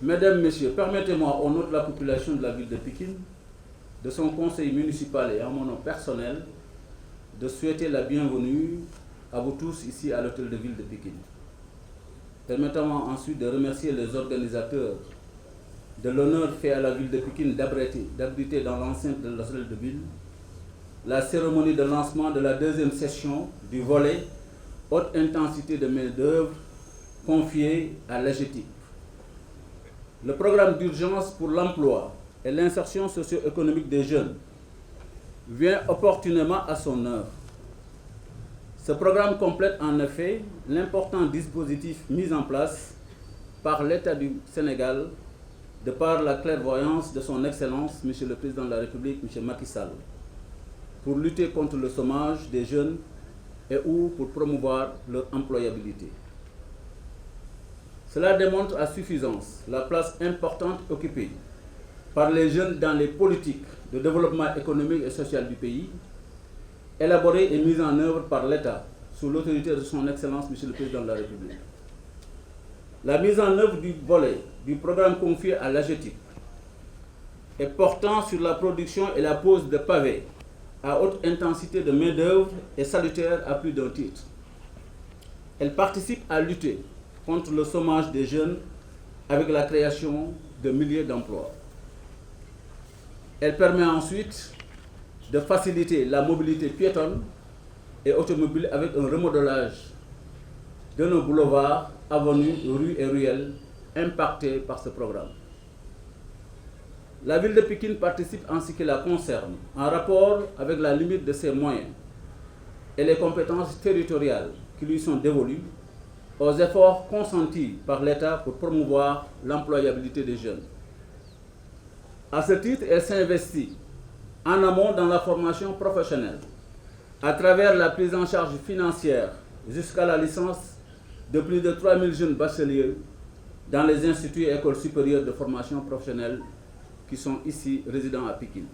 Mesdames, Messieurs, permettez-moi au nom de la population de la ville de Pikine, de son conseil municipal et en mon nom personnel, de souhaiter la bienvenue à vous tous ici à l'hôtel de ville de Pikine. Permettez-moi ensuite de remercier les organisateurs de l'honneur fait à la ville de Pikine d'abriter dans l'enceinte de l'hôtel de ville la cérémonie de lancement de la deuxième session du volet haute intensité de main-d'œuvre confiée à l'AGETIP. Le programme d'urgence pour l'emploi et l'insertion socio-économique des jeunes vient opportunément à son heure. Ce programme complète en effet l'important dispositif mis en place par l'État du Sénégal de par la clairvoyance de son Excellence, Monsieur le Président de la République, Monsieur Macky Sall, pour lutter contre le chômage des jeunes et ou pour promouvoir leur employabilité. Cela démontre à suffisance la place importante occupée par les jeunes dans les politiques de développement économique et social du pays, élaborées et mises en œuvre par l'État sous l'autorité de son Excellence, Monsieur le Président de la République. La mise en œuvre du volet du programme confié à l'AGETIP et portant sur la production et la pose de pavés à haute intensité de main-d'œuvre est salutaire à plus d'un titre. Elle participe à lutter contre le chômage des jeunes avec la création de milliers d'emplois. Elle permet ensuite de faciliter la mobilité piétonne et automobile avec un remodelage de nos boulevards, avenues, rues et ruelles impactés par ce programme. La ville de Pikine participe en ce qui la concerne, en rapport avec la limite de ses moyens et les compétences territoriales qui lui sont dévolues, aux efforts consentis par l'État pour promouvoir l'employabilité des jeunes. À ce titre, elle s'investit en amont dans la formation professionnelle, à travers la prise en charge financière jusqu'à la licence de plus de 3000 jeunes bacheliers dans les instituts et écoles supérieures de formation professionnelle qui sont ici résidents à Pikine.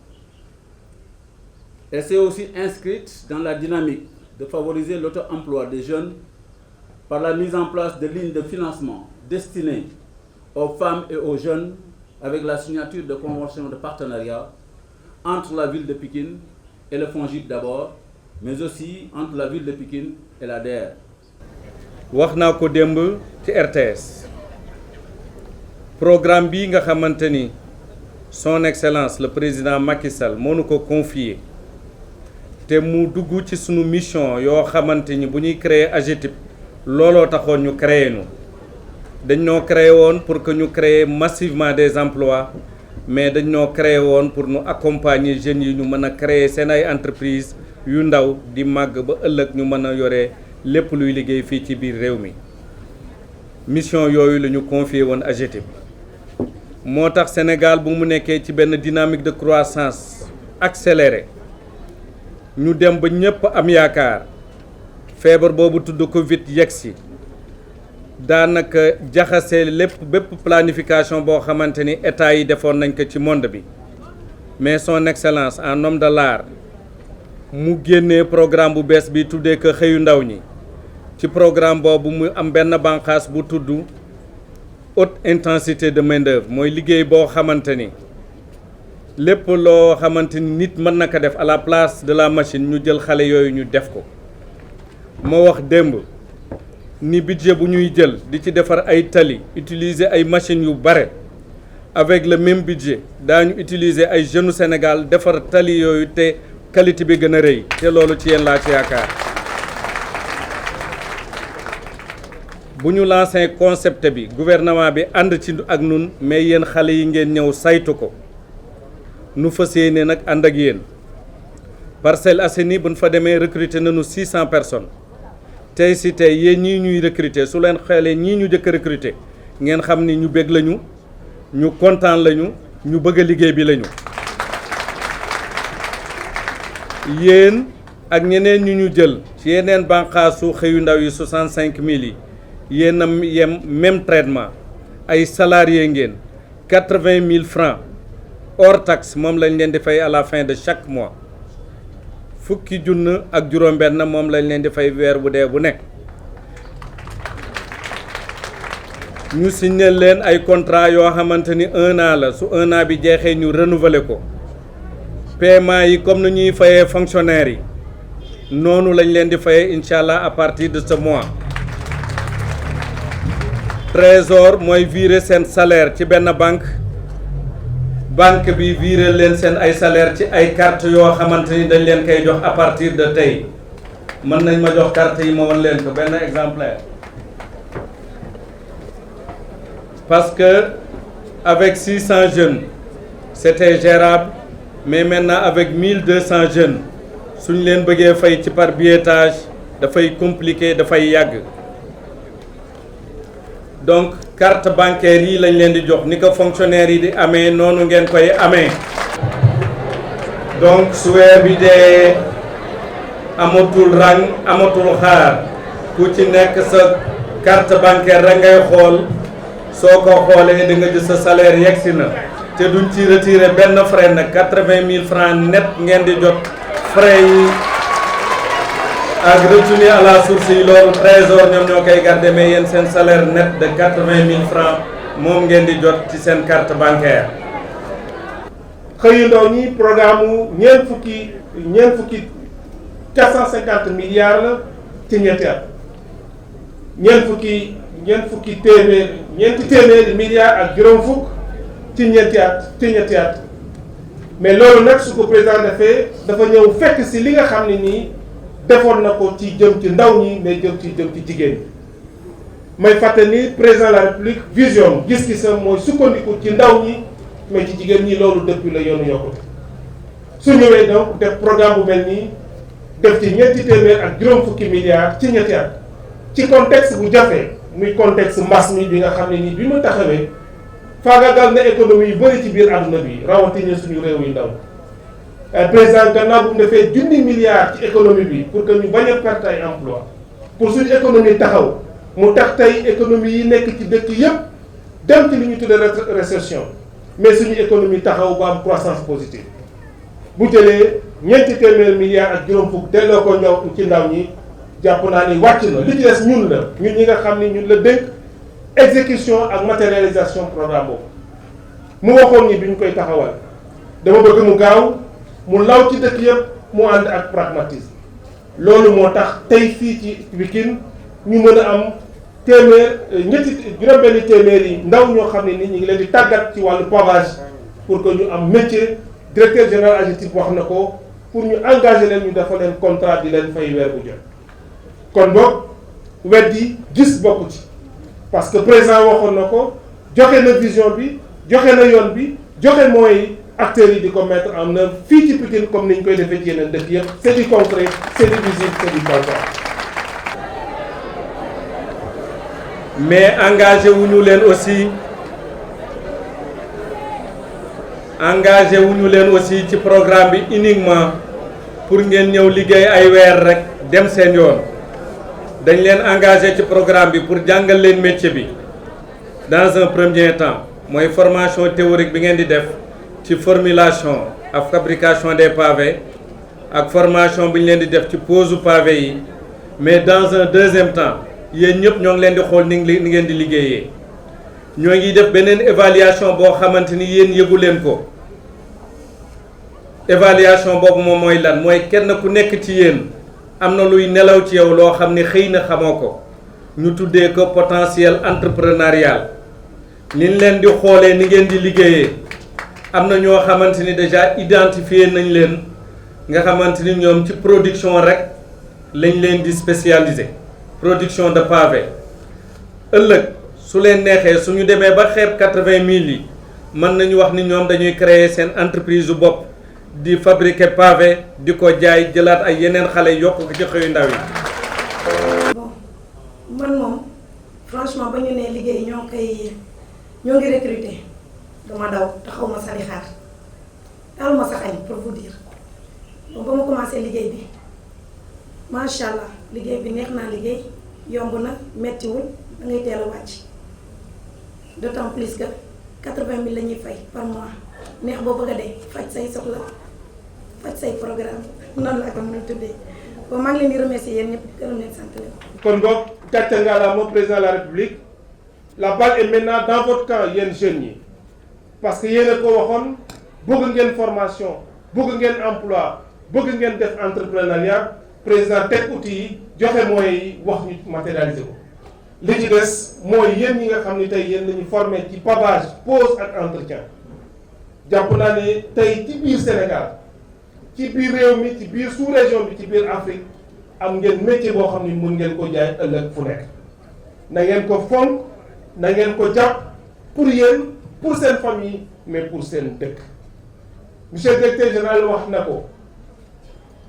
Elle s'est aussi inscrite dans la dynamique de favoriser l'auto-emploi des jeunes par la mise en place de lignes de financement destinées aux femmes et aux jeunes avec la signature de conventions de partenariat entre la ville de Pikine et le FONGIP d'abord, mais aussi entre la ville de Pikine et la DER. wax naa ko démb ci RTS programme bi nga xamante ni son excellence le président Macky Sall moo nu ko confié te mu dugg ci sunu mission yoo xamante ni bu ñuy créer AGETIP looloo taxoon ñu créer nu dañ ñoo créé woon pour que ñu créer massivement des emplois mais dañ ñoo créé woon pour ñu accompagner jeunes yi ñu mën a créer seen ay entreprise yu ndaw di màgg ba ëllëg ñu mën a yore lépp luy liggéey fii ci biir réew mi mission yooyu la ñu confié woon AGETIP moo tax Sénégal bu mu nekkee ci benn dynamique de croissance accélérée ñu dem ba ñëpp am yaakaar feebar boobu tudd Covid yegsi daanaka jaxase lépp bépp planification boo xamante ni état yi defoon nañ ko ci monde bi mais son excellence en homme de l'art mu génnee programme bu bees bi tuddee ko xëyu ndaw ñi ci programme boobu mu am benn bànqaas bu tudd haute intensité de main-d'œuvre mooy liggéey boo xamante ni lépp loo xamante ni nit mën na ko def à la place de la machine ñu jël xale yooyu ñu def ko moo wax démb ni budget bu ñuy jël di ci defar ay tali utiliser ay machines yu bare avec le même budget daañu utiliser ay jeunes Sénégal defar tali yooyu te qualité bi gën a rëy te loolu ci yéen laa ci yaakaar bu ñu lancé concept bi gouvernement bi ànd ci ak nun mais yéen xale yi ngeen ñëw saytu ko nu fas yéene nag ànd ak yéen Parcelles Assainies bu ñu fa demee recruter nañu 600 personnes tey si tey yéen ñii ñuy recruter su leen xeelee ñii ñu jëkk recruter ngeen xam ni ñu bég lañu ñu kontaan lañu ñu bëgg a liggéey bi lañu yéen ak ñeneen ñu ñu jël ci yeneen bànqaasu xëyu ndaw yi 65000 yi yéen a yem même traitement ay salariés ngeen 80000 francs hors taxe moom lañ leen di fay à la fin de chaque mois fukki junn ak juróom-benn moom lañ leen di fay weer bu dee bu nekk ñu signé leen ay contrat yoo xamante ni 1 an la su 1 an bi jeexee ñu renouveler ko paiement yi comme ni ñuy fayee fonctionnaires yi noonu lañ leen di fayee incha allah à partir de ce mois. Trésor mooy virer seen salaire ci benn banque bi virer leen seen ay salaire ci ay carte yoo xamante ni dañ leen koy jox à partir de tey mën nañ ma jox carte yi ma won leen ko benn exemplaire. Parce que avec 600 jeunes c'était gérable mais maintenant avec 1200 jeunes suñ leen bëggee fay ci par billetage dafay compliqué dafay yàgg. Donc carte bancaire yi lañ leen di jox ni ko fonctionnaire yi di amee noonu ngeen koy amee. Donc su weer bi dee amatul rang amatul xaar ku ci nekk sa carte bancaire rek ngay xool soo ko xoolee di nga gis sa salaire yegsi na te duñ ci retirer benn frais nag 80 000 francs net ngeen di jot frais yi ak retenu à la source yi loolu trésor ñoom ñoo koy garder mais yéen seen salaire net de 80 000 francs moom ngeen di jot ci seen carte bancaire. xëyu ndaw ñi programme mu ñeent fukki 450 milliards la ci ñetti at ñeenti téeméeri milliards ak juróom fukk ci ñetti at mais loolu nag su ko président defee dafa ñëw fekk si li nga xam ne nii defoon na ko ci jëm ci ndaw ñi mais jëm ci jigéen ñi may fàtte ni président de la république vision gis-gisam mooy sukkandiku ci ndaw ñi mais ci jigéen ñi loolu depuis la yoonu yokkute su ñëwee donc def programme bu mel nii def ci ñeenti téeméer ak juróom fukki milliards ci ñetti at ci contexte bu jafe muy contexte mbas mi bi nga xam ne nii bi mu taxawee faagagal na économie yu bëri ci biir àdduna bi rawatina suñu réew yi ndaw président gannaaw bu mu defee 10 milliards ci économie bi pour que ñu bañ a perte ay emploi pour suñu économie taxaw mu tax tey économie yi nekk ci dëkk yépp dem ci li ñu tuddee récession mais suñu économie taxaw ba am croissance positive bu jëlee ñeenti téeméer milliards ak juróom fukk delloo ko ñëw ci ndaw ñi jàpp naa ni wàcc na li ci des ñun la ñun ñi nga xam ni ñun la dénk exécution ak matérialisation programme boobu mu waxoon ni bi ñu koy taxawal dama bëgg mu gaaw mu law ci dëkk yëpp mu ànd ak pragmatisme loolu moo tax tey fii ci Pikine ñu mën a am juróom-benni téeméer yi ndaw ñoo xam ne ni ñu ngi leen di tàggat ci wàllu pavage pour que ñu am métier directeur général AGETIP wax na ko pour ñu engager leen ñu dafa leen contrat di leen fay weer bu jot kon boog weddi gis bokku ci parce que président waxoon na ko joxe na vision bi joxe na yoon bi joxe mooy acteurs yi di ko mettre en œuvre fii ci Pikine comme ni ñu koy defee ci yeneen dëkk yëpp c'est du concret c'est du visible c'est du palpable. mais engagé wuñu leen aussi ci programme bi uniquement pour ngeen ñëw liggéey ay weer rek dem seen yoon dañ leen engagé ci programme bi pour jàngal leen métier bi dans un premier temps mooy formation théorique bi ngeen di def ci formulation ak fabrication des pavés ak formation bi ñu leen di def ci pose pavé yi mais dans un deuxième temps yéen ñëpp ñoo ngi leen di xool ni ngeen di liggéeyee ñoo ngi def beneen évaluation boo xamante ni yéen yëgu leen ko évaluation boobu moom mooy lan mooy kenn ku nekk ci yéen am na luy nelaw ci yow loo xam ne xëy na xamoo ko ñu tuddee ko potentiel entrepreneurial ni leen di xoolee ni ngeen di liggéeyee am na ñoo xamante ni déjà identifié nañ leen nga xamante ni ñoom ci production rek lañ leen di spécialisé production de pavé ëllëg su leen neexee suñu demee ba xeeb 80 000 yi mën nañu wax ni ñoom dañuy créer seen entreprise bu bopp di fabriquer pavé di ko jaay jëlaat ay yeneen xale yokk ko ci xëyu ndaw yi. bon man moom franchement ba ñu nee liggéey ñoo ngi recruter dama daw te xaw ma sali xaar daal ma sax añ pour vous dire bon ba ma commencé liggéey bi macha allah liggéey bi neex naa liggéey yomb na mettiwul da ngay teel a wàcc d'autant plus que 80 000 la ñuy fay par mois neex boo bëgg a dee faj say soxla faj say programme noonu laa ko mën a tuddee bon maa ngi leen di remercier yéen ñëpp gërëm leen sant leen. kon boog gàcce ngalaama président de la république la balle est maintenant dans votre camp yéen jeunes yi parce que yéen a ko waxoon bëgg ngeen formation bëgg ngeen emploi bëgg ngeen def entrepreneuriat président teg outils yi joxe moyens yi wax ñu matérialiser ko li ci des mooy yéen ñi nga xam ni tey yéen lañu formé ci pavage pose ak entretien jàpp naa ne tey ci biir Sénégal ci biir réew mi ci biir sous-région bi ci biir Afrique am ngeen métier boo xam ni mun ngeen ko jaay ëllëg fu nekk na ngeen ko fonk na ngeen ko jàpp pour yéen pour seen famille mais pour seen dëkk monsieur le directeur général wax na ko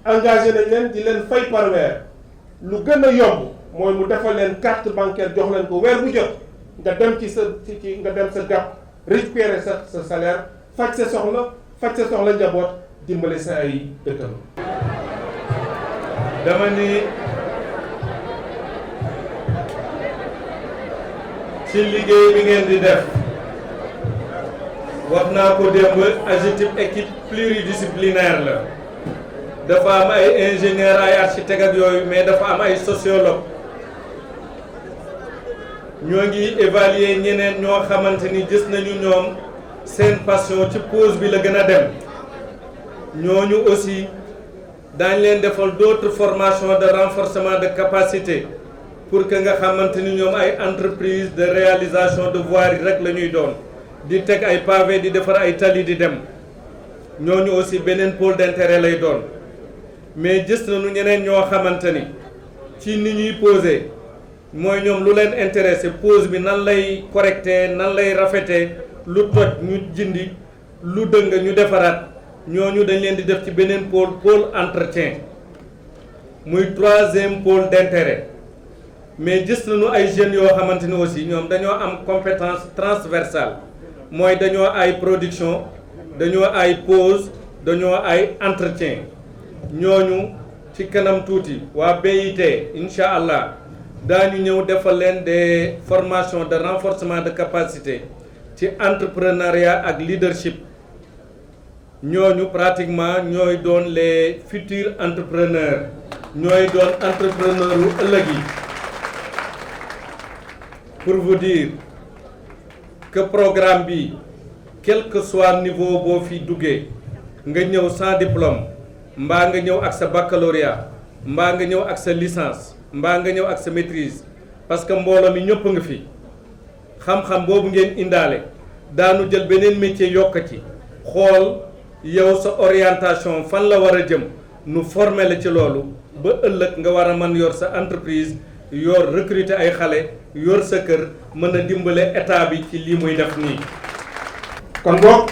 engagé nañ leen di leen fay par weer lu gën a yomb mooy mu defal leen carte bancaire jox leen ko weer bu jot nga dem ci sa nga dem sa gàpp récupérer sa salaire faj sa soxla njaboot dimbale sa ay dëkkam. dama ni ci liggéey bi ngeen di def wax naa ko démb AGETIP équipe pluridisciplinaire la dafa am ay ingénieur ay architecte ak yooyu mais dafa am ay sociologue ñoo ngi évaluer ñeneen ñoo xamante ni gis nañu ñoom seen passion ci pause bi la gën a dem ñooñu aussi daañ leen defal d'autres formations de renforcement de capacité pour que nga xamante ni ñoom ay entreprise de réalisation de voirie rek la ñuy doon di teg ay pavé di defar ay tali di dem ñooñu aussi beneen pôle d'intérêt lay doon mais gis nañu ñeneen ñoo xamante ni ci ni ñuy poser mooy ñoom lu leen intéressé pose bi nan lay correcté nan lay rafeté lu toj ñu jindi lu dëng ñu defaraat ñooñu dañ leen di def ci beneen pôle entretien muy troisième pôle d'intérêt mais gis nañu ay jeunes yoo xamante ni aussi ñoom dañoo am compétence transversale mooy dañoo ay production dañoo ay pose dañoo ay entretien ñooñu ci kanam tuuti waa BIT incha allah daañu ñëw defal leen des formations de renforcement de capacité ci entrepreneuriat ak leadership ñooñu pratiquement ñooy doon les futurs entrepreneurs ñooy doon entrepreneurs yu ëllëg yi pour vous dire que programme bi quel que soit niveau boo fi duggee nga ñëw sans diplôme mbaa nga ñëw ak sa baccalauréat mbaa nga ñëw ak sa licence mbaa nga ñëw ak sa maîtrise parce que mbooloo mi ñëpp nga fi xam-xam boobu ngeen indaale daanu jël beneen métier yokk ci xool yow sa orientation fan la war a jëm nu former la ci loolu ba ëllëg nga war a mën yor sa entreprise yor recruter ay xale yor sa kër mën a dimbale état bi ci lii muy def nii. kon boog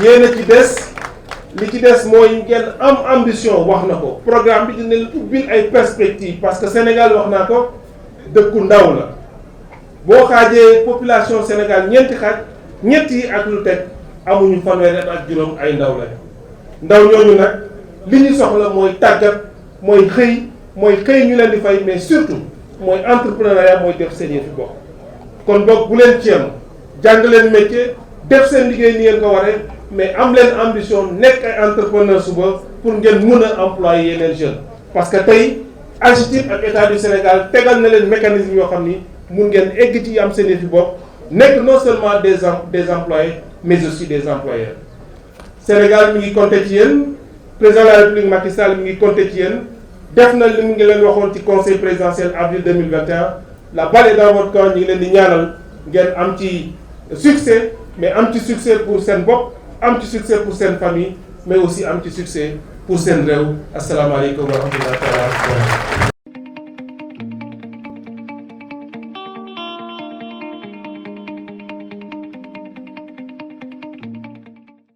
yéen a ci des li ci des mooy ngeen am ambition wax na ko programme bi dina leen ubbil ay perspectives parce que Sénégal wax naa ko dëkku ndaw la boo xaajee population Sénégal ñeenti xaaj ñett yi ak lu teg amuñu fanweeri at ak juróom ay ndaw lañ ndaw ñooñu nag li ñu soxla mooy tàggat mooy xëy ñu leen di fay mais surtout mooy entrepreneuriat mooy def seen yëfi bopp kon boog bu leen ci am jàng leen métier def seen liggéey ni ngeen ko waree mais am leen ambition nekk ay entrepreneur suba pour ngeen mun a employer yeneen jeunes parce que tey AGETIP ak état du Sénégal tegal na leen mécanisme yoo xam ni mun ngeen egg ci am seen yëfi bopp nekk non seulement des employés mais aussi des employeurs. Sénégal mi ngi compter ci yéen président de la République Macky Sall mi ngi compter ci yéen def na li mu ngi leen waxoon ci conseil présidentiel avril 2021 la balle est dans votre camp ñu ngi leen di ñaanal ngeen am ci succès mais am ci succès pour seen bopp am ci succès pour seen famille mais aussi am ci succès pour seen réew asalaamaaleykum wa rahmatulah.